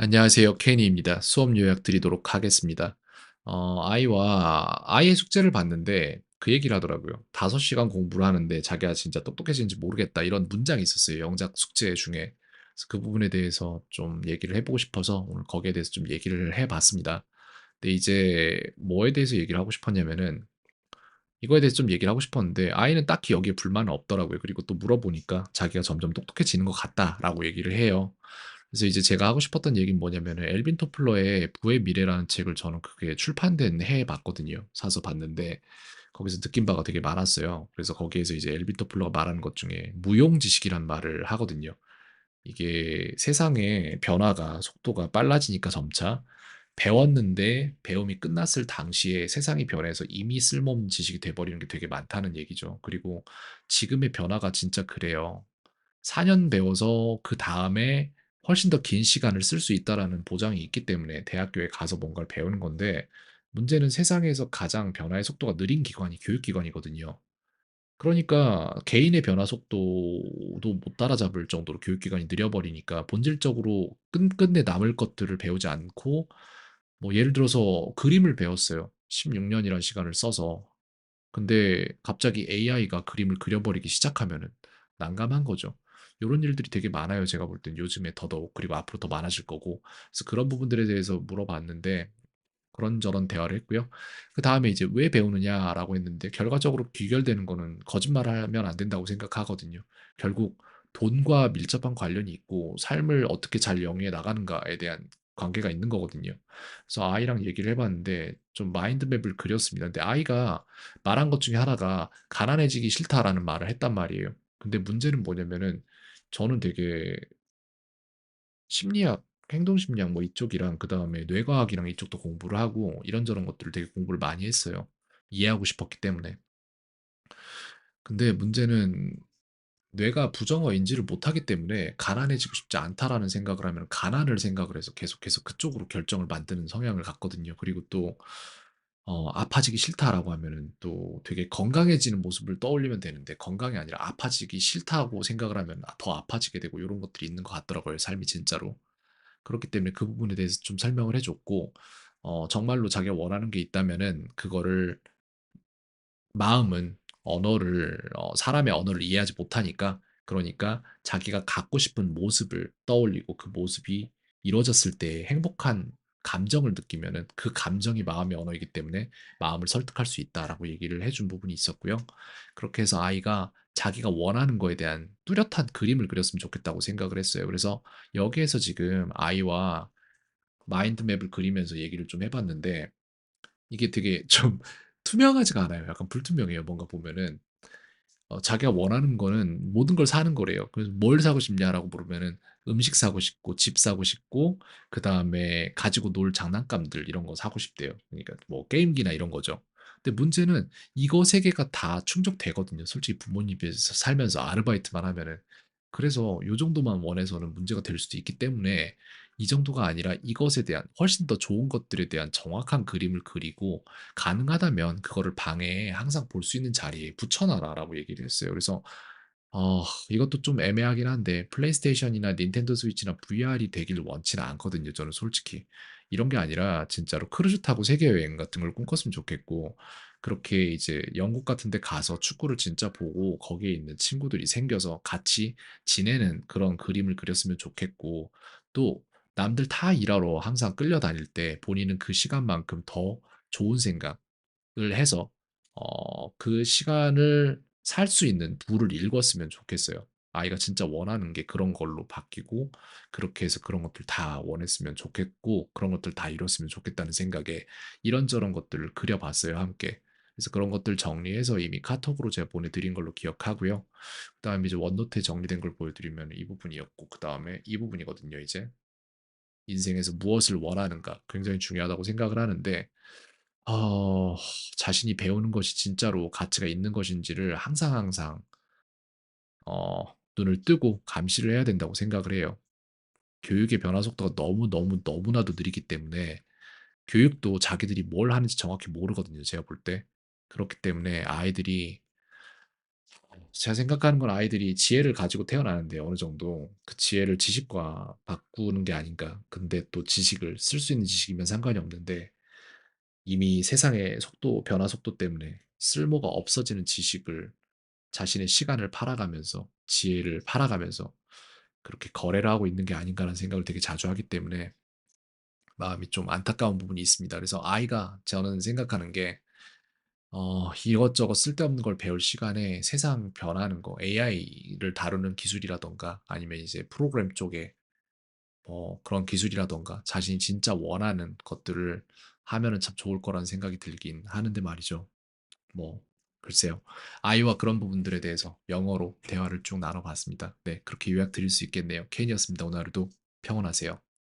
안녕하세요. 케니입니다. 수업 요약 드리도록 하겠습니다. 아이와 아이의 숙제를 봤는데 그 얘기를 하더라고요. 5시간 공부를 하는데 자기가 진짜 똑똑해지는지 모르겠다. 이런 문장이 있었어요. 영작 숙제 중에. 그래서 그 부분에 대해서 좀 얘기를 해보고 싶어서 오늘 거기에 대해서 좀 얘기를 해봤습니다. 근데 이제 뭐에 대해서 얘기를 하고 싶었냐면은 이거에 대해서 좀 얘기를 하고 싶었는데 아이는 딱히 여기에 불만은 없더라고요. 그리고 또 물어보니까 자기가 점점 똑똑해지는 것 같다라고 얘기를 해요. 그래서 이제 제가 하고 싶었던 얘기는 뭐냐면은 엘빈 토플러의 부의 미래라는 책을 저는 그게 출판된 해에 봤거든요. 사서 봤는데 거기서 느낀 바가 되게 많았어요. 그래서 거기에서 이제 엘빈 토플러가 말하는 것 중에 무용지식이란 말을 하거든요. 이게 세상의 변화가 속도가 빨라지니까 점차 배웠는데 배움이 끝났을 당시에 세상이 변해서 이미 쓸모없는 지식이 돼버리는 게 되게 많다는 얘기죠. 그리고 지금의 변화가 진짜 그래요. 4년 배워서 그다음에 훨씬 더 긴 시간을 쓸 수 있다라는 보장이 있기 때문에 대학교에 가서 뭔가를 배우는 건데 문제는 세상에서 가장 변화의 속도가 느린 기관이 교육기관이거든요. 그러니까 개인의 변화 속도도 못 따라잡을 정도로 교육기관이 느려버리니까 본질적으로 끝끝내 남을 것들을 배우지 않고 뭐 예를 들어서 그림을 배웠어요. 16년이라는 시간을 써서. 근데 갑자기 AI가 그림을 그려버리기 시작하면은 난감한 거죠. 요런 일들이 되게 많아요. 제가 볼 땐 요즘에 더더욱 그리고 앞으로 더 많아질 거고. 그래서 그런 부분들에 대해서 물어봤는데 그런저런 대화를 했고요. 그다음에 이제 "왜 배우느냐?"라고 했는데 결과적으로 귀결되는 거는 거짓말을 하면 안 된다고 생각하거든요. 결국 돈과 밀접한 관련이 있고 삶을 어떻게 잘 영위해 나가는가에 대한 관계가 있는 거거든요. 그래서 아이랑 얘기를 해 봤는데 좀 마인드맵을 그렸습니다. 근데 아이가 말한 것 중에 하나가 "가난해지기 싫다."라는 말을 했단 말이에요. 근데 문제는 뭐냐면은 저는 되게 심리학, 행동심리학 뭐 이쪽이랑 그다음에 뇌과학이랑 이쪽도 공부를 하고 이런저런 것들을 되게 공부를 많이 했어요. 이해하고 싶었기 때문에. 근데 문제는 뇌가 부정어 인지를 못하기 때문에 '가난해지고 싶지 않다.'라는 생각을 하면 가난을 생각을 해서 계속해서 그쪽으로 결정을 만드는 성향을 갖거든요. 그리고 또 '아파지기 싫다.'라고 하면은 또 되게 건강해지는 모습을 떠올리면 되는데 건강이 아니라 아파지기 싫다고 생각을 하면 더 아파지게 되고 요런 것들이 있는 것 같더라고요, 삶이 진짜로. 그렇기 때문에 그 부분에 대해서 좀 설명을 해 줬고 정말로 자기가 원하는 게 있다면은 그거를 마음은 언어를 사람의 언어를 이해하지 못하니까 그러니까 자기가 갖고 싶은 모습을 떠올리고 그 모습이 이루어졌을 때 행복한 감정을 느끼면은 그 감정이 마음의 언어이기 때문에 마음을 설득할 수 있다라고 얘기를 해준 부분이 있었고요. 그렇게 해서 아이가 자기가 원하는 거에 대한 뚜렷한 그림을 그렸으면 좋겠다고 생각을 했어요. 그래서 여기에서 지금 아이와 마인드맵을 그리면서 얘기를 좀 해 봤는데 이게 되게 좀 투명하지가 않아요. 약간 불투명해요. 뭔가 보면은 자기가 원하는 거는 모든 걸 사는 거래요. 그래서 "뭘 사고 싶냐?"라고 물으면은 음식 사고 싶고 집 사고 싶고 그다음에 가지고 놀 장난감들 이런 거 사고 싶대요. 그러니까 뭐 게임기나 이런 거죠. 근데 문제는 이거 3 개가 다 충족되거든요. 솔직히 부모님 께서 살면서 아르바이트만 하면은. 그래서 요 정도만 원해서는 문제가 될 수도 있기 때문에 이 정도가 아니라 이것에 대한 훨씬 더 좋은 것들에 대한 정확한 그림을 그리고 가능하다면 그거를 방에 항상 볼 수 있는 자리에 붙여 놔라라고 얘기를 했어요. 그래서 이것도 좀 애매하긴 한데 플레이스테이션이나 닌텐도 스위치나 VR이 되길 원치는 않거든요, 저는 솔직히. 이런 게 아니라 진짜로 크루즈 타고 세계 여행 같은 걸 꿈꿨으면 좋겠고 그렇게 이제 영국 같은 데 가서 축구를 진짜 보고 거기에 있는 친구들이 생겨서 같이 지내는 그런 그림을 그렸으면 좋겠고 또 남들 다 일하러 항상 끌려다닐 때 본인은 그 시간만큼 더 좋은 생각을 해서 그 시간을 살 수 있는 부를 읽었으면 좋겠어요. 아이가 진짜 원하는 게 그런 걸로 바뀌고 그렇게 해서 그런 것들 다 원했으면 좋겠고 그런 것들 다 이뤘으면 좋겠다는 생각에 이런저런 것들을 그려 봤어요, 함께. 그래서 그런 것들 정리해서 이미 카톡으로 제가 보내 드린 걸로 기억하고요. 그다음에 이제 원노트에 정리된 걸 보여 드리면 이 부분이었고 그다음에 이 부분이거든요, 이제. 인생에서 무엇을 원하는가 굉장히 중요하다고 생각을 하는데 어 자신이 배우는 것이 진짜로 가치가 있는 것인지를 항상 눈을 뜨고 감시를 해야 된다고 생각을 해요. 교육의 변화 속도가 너무나도 느리기 때문에 교육도 자기들이 뭘 하는지 정확히 모르거든요, 제가 볼 때. 그렇기 때문에 아이들이 제가 생각하는 건 아이들이 지혜를 가지고 태어나는데 어느 정도 그 지혜를 지식과 바꾸는 게 아닌가. 근데 또 지식을 쓸 수 있는 지식이면 상관이 없는데 이미 세상의 속도 변화 속도 때문에 쓸모가 없어지는 지식을 자신의 시간을 팔아가면서 지혜를 팔아가면서 그렇게 거래를 하고 있는 게 아닌가라는 생각을 되게 자주 하기 때문에 마음이 좀 안타까운 부분이 있습니다. 그래서 아이가 저는 생각하는 게 이것저것 쓸데없는 걸 배울 시간에 세상 변하는 거, AI를 다루는 기술이라든가 아니면 이제 프로그램 쪽에 그런 기술이라든가 자신이 진짜 원하는 것들을 하면은 참 좋을 거라는 생각이 들긴 하는데 말이죠. 뭐 글쎄요. 아이와 그런 부분들에 대해서 영어로 대화를 쭉 나눠 봤습니다. 네, 그렇게 요약 드릴 수 있겠네요. 케인이었습니다. 오늘 하루도 평온하세요.